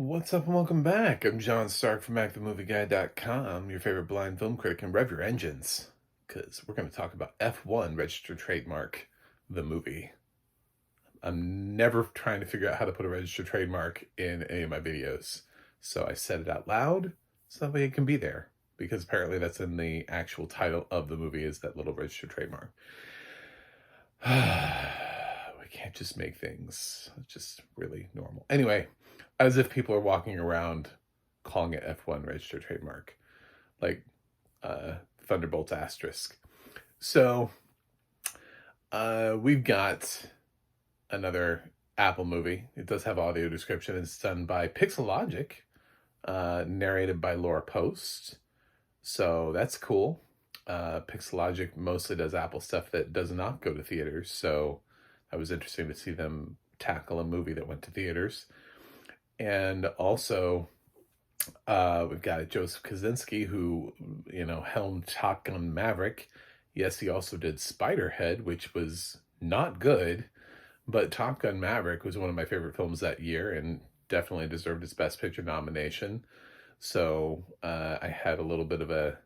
What's up and welcome back? I'm John Stark from acthemovieguy.com, your favorite blind film critic, and rev your engines, because we're going to talk about F1 Registered Trademark, the movie. I'm never trying to figure out how to put a registered trademark in any of my videos, so I said it out loud so that way it can be there, because apparently that's in the actual title of the movie is that little registered trademark. We can't just make things just really normal. Anyway, as if people are walking around calling it F1 registered trademark, like Thunderbolts asterisk. So we've got another Apple movie. It does have audio description. It's done by Pixelogic, narrated by Laura Post. So that's cool. Pixelogic mostly does Apple stuff that does not go to theaters. So that was interesting to see them tackle a movie that went to theaters. And also, we've got Joseph Kosinski, who, helmed Top Gun Maverick. Yes, he also did Spiderhead, which was not good, but Top Gun Maverick was one of my favorite films that year and definitely deserved its Best Picture nomination. So I had a little bit of a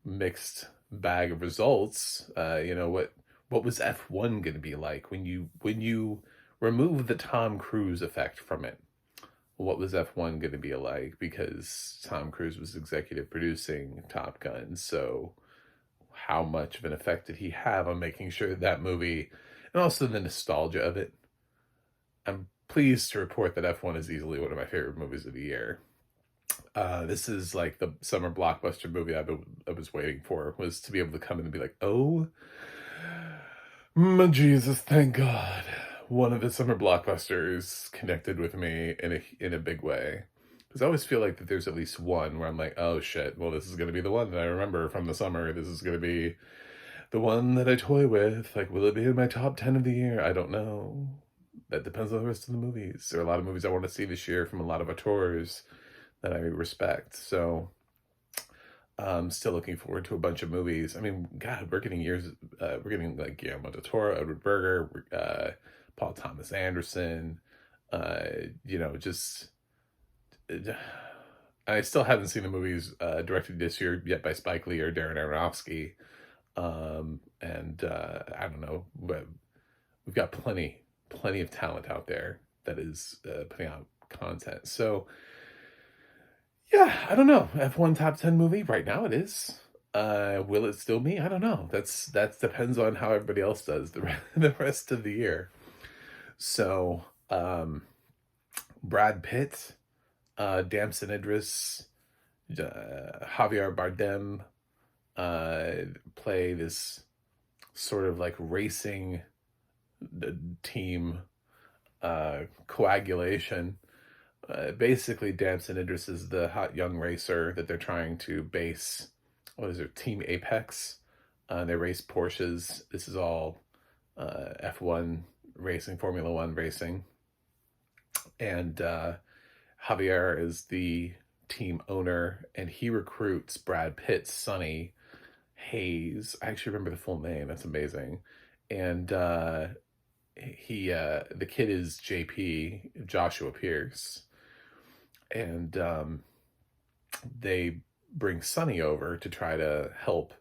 mixed bag of results. What was F1 going to be like when you remove the Tom Cruise effect from it? What was F1 going to be like? Because Tom Cruise was executive producing Top Gun, so how much of an effect did he have on making sure that movie, and also the nostalgia of it? I'm pleased to report that F1 is easily one of my favorite movies of the year. This is like the summer blockbuster movie I was waiting for, was to be able to come in and be like, oh, my Jesus, thank God. One of the summer blockbusters connected with me in a big way. Because I always feel like that there's at least one where I'm like, oh shit, well, this is going to be the one that I remember from the summer. This is going to be the one that I toy with. Like, will it be in my top 10 of the year? I don't know. That depends on the rest of the movies. There are a lot of movies I want to see this year from a lot of auteurs that I respect. So I'm still looking forward to a bunch of movies. I mean, God, we're getting like Guillermo del Toro, Edward Berger, Paul Thomas Anderson, just I still haven't seen the movies directed this year yet by Spike Lee or Darren Aronofsky. I don't know, but we've got plenty of talent out there that is putting out content. So yeah, I don't know. F1 top 10 movie right now it is. Will it still be? I don't know. That depends on how everybody else does the rest of the year. So, Brad Pitt, Damson Idris, Javier Bardem play this sort of like racing team coagulation. Basically, Damson Idris is the hot young racer that they're trying to base. What is it? Team Apex. They race Porsches. This is all F1 racing, Formula One racing. And Javier is the team owner, and he recruits Brad Pitt's Sonny Hayes. I actually remember the full name. That's amazing. And the kid is JP, Joshua Pierce. And they bring Sonny over to try to help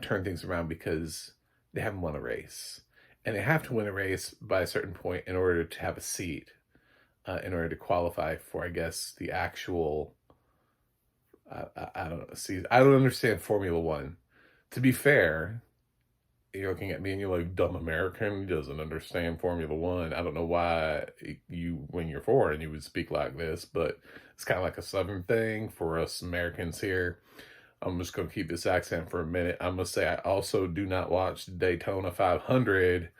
turn things around because they haven't won a race. And they have to win a race by a certain point in order to have a seat, in order to qualify for, I guess, the actual, I don't know, see, I don't understand Formula One. To be fair, you're looking at me and you're like, dumb American doesn't understand Formula One. I don't know why you, when you're foreign, you would speak like this, but it's kind of like a Southern thing for us Americans here. I'm just going to keep this accent for a minute. I'm going to say I also do not watch Daytona 500.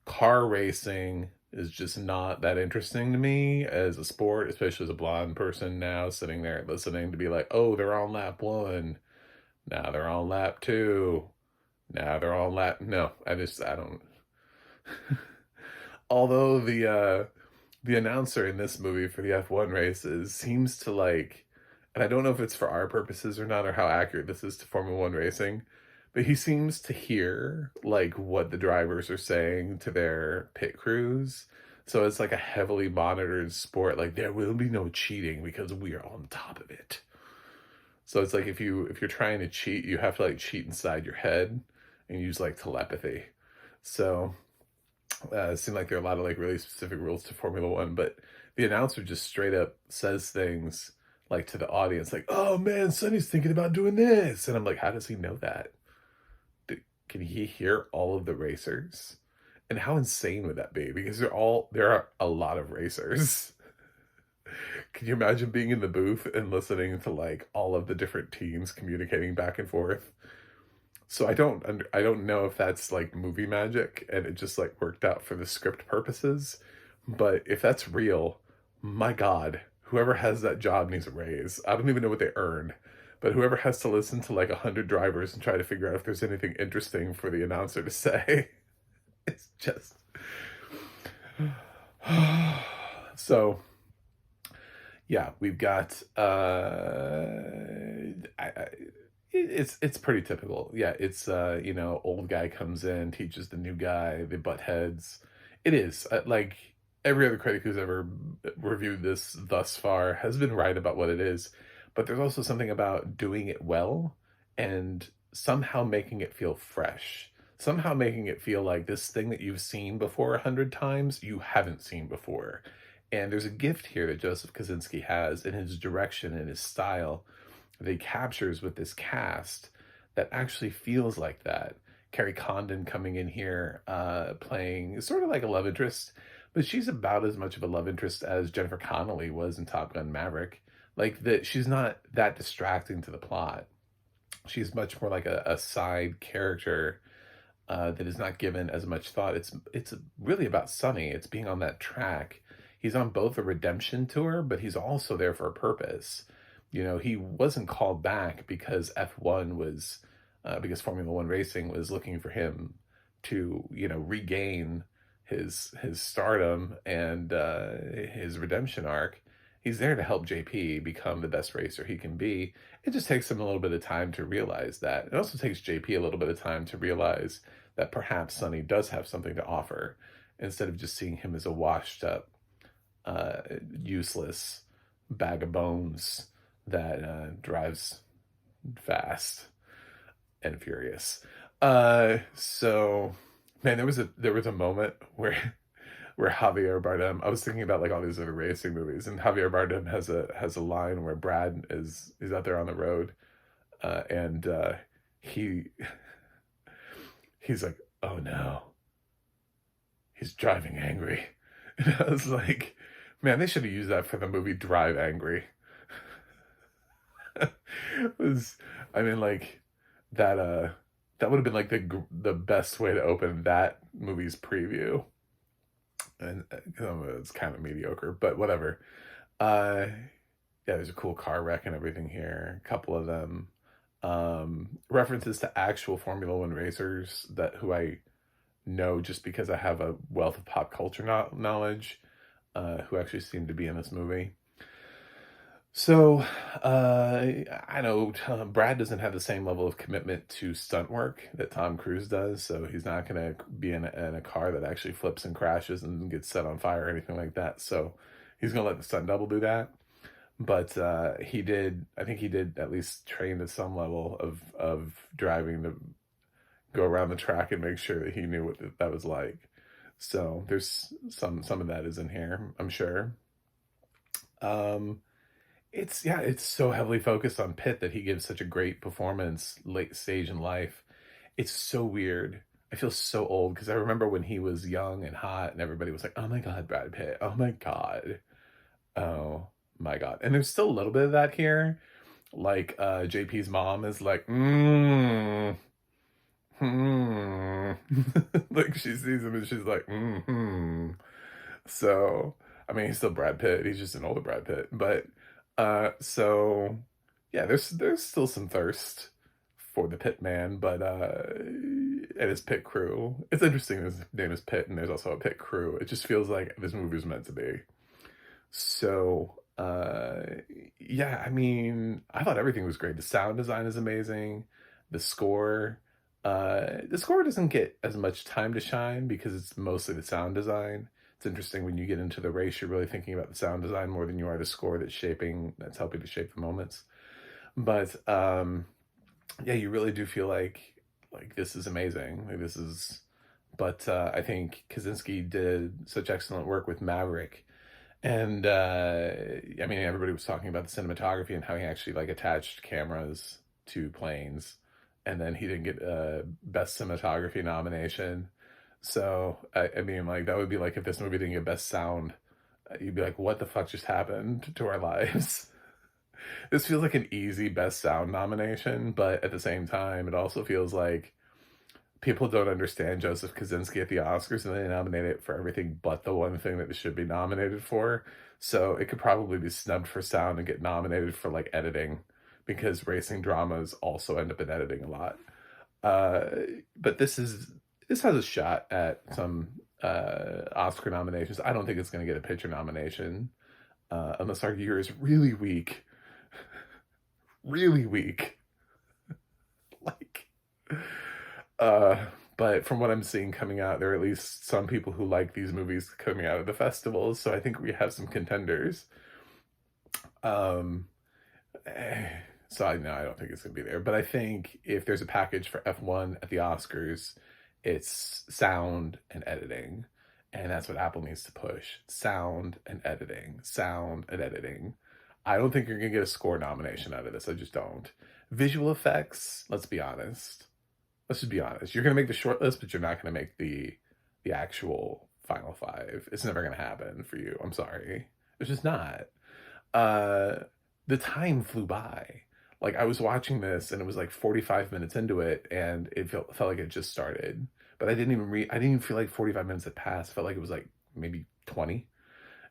Car racing is just not that interesting to me as a sport, especially as a blind person now sitting there listening to be like, oh, they're on lap one. Now they're on lap two. Now they're on lap. No, I don't. Although the announcer in this movie for the F1 races seems to like, and I don't know if it's for our purposes or not, or how accurate this is to Formula One racing, but he seems to hear like what the drivers are saying to their pit crews. So it's like a heavily monitored sport. Like there will be no cheating because we are on top of it. So it's like if you're trying to cheat, you have to like cheat inside your head and use like telepathy. So it seemed like there are a lot of like really specific rules to Formula One, but the announcer just straight up says things like to the audience, like, "Oh man, Sonny's thinking about doing this," and I'm like, "How does he know that? Can he hear all of the racers?" And how insane would that be? Because there are a lot of racers. Can you imagine being in the booth and listening to like all of the different teams communicating back and forth? So I don't know if that's like movie magic and it just like worked out for the script purposes, but if that's real, my God, whoever has that job needs a raise. I don't even know what they earn, but whoever has to listen to like 100 drivers and try to figure out if there's anything interesting for the announcer to say, it's just so yeah, we've got it's pretty typical. Yeah, it's you know, old guy comes in, teaches the new guy, they butt heads. It is like every other critic who's ever reviewed this thus far has been right about what it is, but there's also something about doing it well and somehow making it feel fresh. Somehow making it feel like this thing that you've seen before 100 times, you haven't seen before. And there's a gift here that Joseph Kosinski has in his direction and his style that he captures with this cast that actually feels like that. Carrie Condon coming in here, playing sort of like a love interest, but she's about as much of a love interest as Jennifer Connelly was in Top Gun Maverick. Like that, she's not that distracting to the plot. She's much more like a side character that is not given as much thought. It's really about Sonny. It's being on that track. He's on both a redemption tour, but he's also there for a purpose. You know, he wasn't called back because F1 was, because Formula One racing was looking for him to, you know, regain his stardom and his redemption arc. He's there to help JP become the best racer he can be. It just takes him a little bit of time to realize that. It also takes JP a little bit of time to realize that perhaps Sonny does have something to offer instead of just seeing him as a washed up, useless bag of bones that drives fast and furious. So man, there was a moment where Javier Bardem, I was thinking about like all these other racing movies, and Javier Bardem has a line where Brad is out there on the road, and he he's like, "Oh no, he's driving angry," and I was like, "Man, they should have used that for the movie Drive Angry." It was, I mean, like that that would have been like the best way to open that movie's preview, and it's kind of mediocre, but whatever. Uh, yeah, there's a cool car wreck and everything here. A couple of them, references to actual Formula One racers that who I know just because I have a wealth of pop culture knowledge, who actually seem to be in this movie. So, I know Brad doesn't have the same level of commitment to stunt work that Tom Cruise does, so he's not going to be in a car that actually flips and crashes and gets set on fire or anything like that. So he's going to let the stunt double do that. But I think he did at least train to some level of driving to go around the track and make sure that he knew what that was like. So there's some of that is in here, I'm sure. Um, it's so heavily focused on Pitt that he gives such a great performance late stage in life. It's so weird. I feel so old because I remember when he was young and hot and everybody was like, "Oh my God, Brad Pitt. Oh my God. Oh my God." And there's still a little bit of that here. Like JP's mom is like, hmm. Like she sees him and she's like, hmm. So, I mean, he's still Brad Pitt. He's just an older Brad Pitt. But so yeah, there's still some thirst for the Pit Man, but and his pit crew. It's interesting his name is Pit and there's also a pit crew. It just feels like this movie was meant to be. So yeah, I mean, I thought everything was great. The sound design is amazing. The score doesn't get as much time to shine because it's mostly the sound design. It's interesting when you get into the race, you're really thinking about the sound design more than you are the score that's helping to shape the moments. But yeah, you really do feel like this is amazing. Like this is, but I think Kosinski did such excellent work with Maverick. And I mean, everybody was talking about the cinematography and how he actually like attached cameras to planes, and then he didn't get a best cinematography nomination. So I mean, like that would be like if this movie didn't get best sound, you'd be like, what the fuck just happened to our lives? This feels like an easy best sound nomination, but at the same time, it also feels like people don't understand Joseph Kosinski at the Oscars, and they nominate it for everything but the one thing that it should be nominated for. So it could probably be snubbed for sound and get nominated for like editing, because racing dramas also end up in editing a lot. But this has a shot at some Oscar nominations. I don't think it's going to get a picture nomination unless our year is really weak, really weak. Like. But from what I'm seeing coming out, there are at least some people who like these movies coming out of the festivals, so I think we have some contenders. Um, so I don't think it's gonna be there, but I think if there's a package for F1 at the Oscars, it's sound and editing, and that's what Apple needs to push: sound and editing, sound and editing. I don't think you're gonna get a score nomination out of this. I just don't. Visual effects, let's be honest. Let's just be honest. You're going to make the short list, but you're not going to make the actual final five. It's never going to happen for you. I'm sorry. It's just not. The time flew by. Like I was watching this and it was like 45 minutes into it and it felt like it just started. But I didn't even feel like 45 minutes had passed. It felt like it was like maybe 20.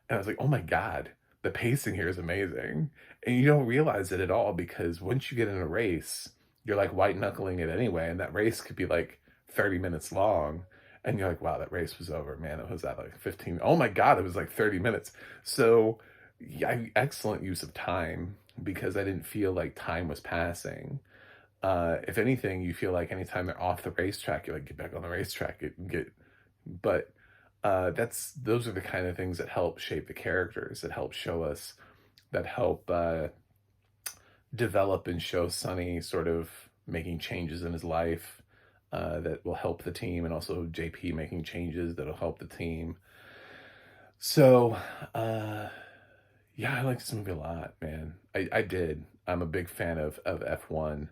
And I was like, oh my God, the pacing here is amazing. And you don't realize it at all, because once you get in a race, you're like white knuckling it anyway, and that race could be like 30 minutes long, and you're like, wow, that race was over, man. It was at like 15. Oh my God, it was like 30 minutes. So yeah, excellent use of time, because I didn't feel like time was passing. If anything, you feel like anytime they're off the racetrack, you're like, get back on the racetrack, but those are the kind of things that help shape the characters, that help show us, that help develop and show Sonny sort of making changes in his life that will help the team, and also JP making changes that'll help the team. So yeah, I like this movie a lot, man. I did. I'm a big fan of F1,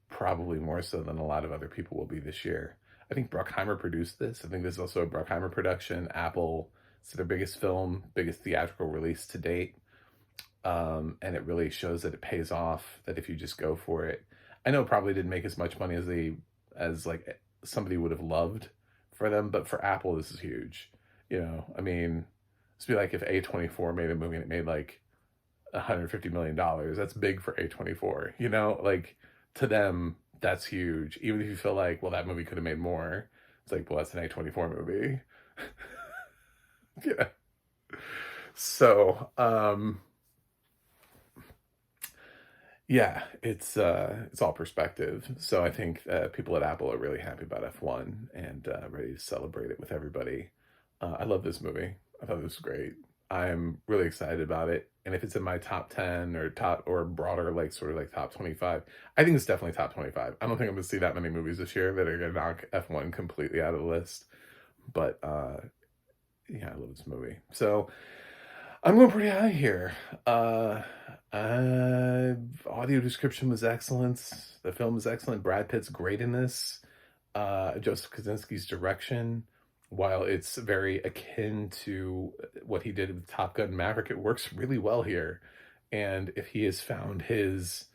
probably more so than a lot of other people will be this year. I think Bruckheimer produced this. I think this is also a Bruckheimer production. Apple, it's their biggest theatrical release to date. And it really shows that it pays off, that if you just go for it. I know it probably didn't make as much money as like somebody would have loved for them, but for Apple, this is huge. I mean, it's be like if A24 made a movie and it made like $150 million. That's big for A24, like to them, that's huge. Even if you feel like, well, that movie could have made more, it's like, well, that's an A24 movie. Yeah. So, yeah, it's all perspective. So I think people at Apple are really happy about F1 and ready to celebrate it with everybody. I love this movie. I thought it was great. I'm really excited about it. And if it's in my top 10 or broader, like sort of like top 25, I think it's definitely top 25. I don't think I'm going to see that many movies this year that are going to knock F1 completely out of the list. But yeah, I love this movie. So I'm going pretty high here. Audio description was excellent. The film is excellent. Brad Pitt's great in this. Joseph Kosinski's direction, while it's very akin to what he did with Top Gun Maverick, it works really well here. And if he has found his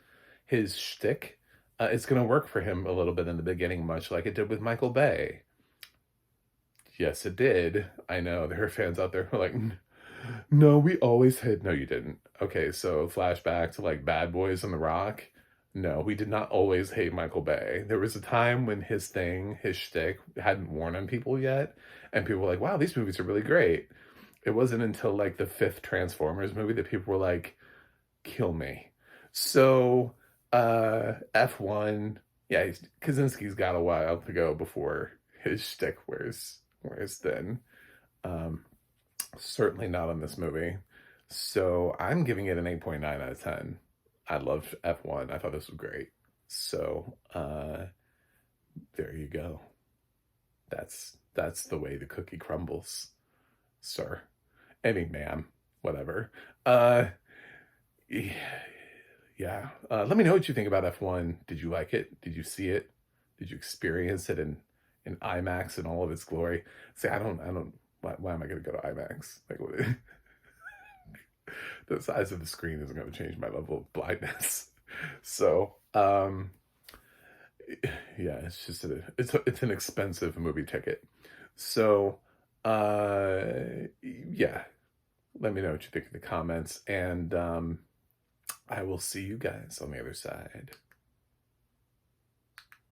shtick, it's going to work for him a little bit in the beginning, much like it did with Michael Bay. Yes, it did. I know there are fans out there who are like, no, we always had. No, you didn't. Okay, so flashback to like Bad Boys and The Rock. No, we did not always hate Michael Bay. There was a time when his shtick, hadn't worn on people yet, and people were like, wow, these movies are really great. It wasn't until like the 5th Transformers movie that people were like, kill me. So, F1, yeah, Kosinski's got a while to go before his shtick wears thin. Certainly not on this movie. So I'm giving it an 8.9 out of 10. I loved F1. I thought this was great. So there you go. That's the way the cookie crumbles, sir. I mean, ma'am, whatever. Yeah. Let me know what you think about F1. Did you like it? Did you see it? Did you experience it in IMAX in all of its glory? See, I don't. Why am I going to go to IMAX? Like, what, the size of the screen isn't going to change my level of blindness. So, yeah, it's just it's an expensive movie ticket. So, yeah, let me know what you think in the comments, and I will see you guys on the other side.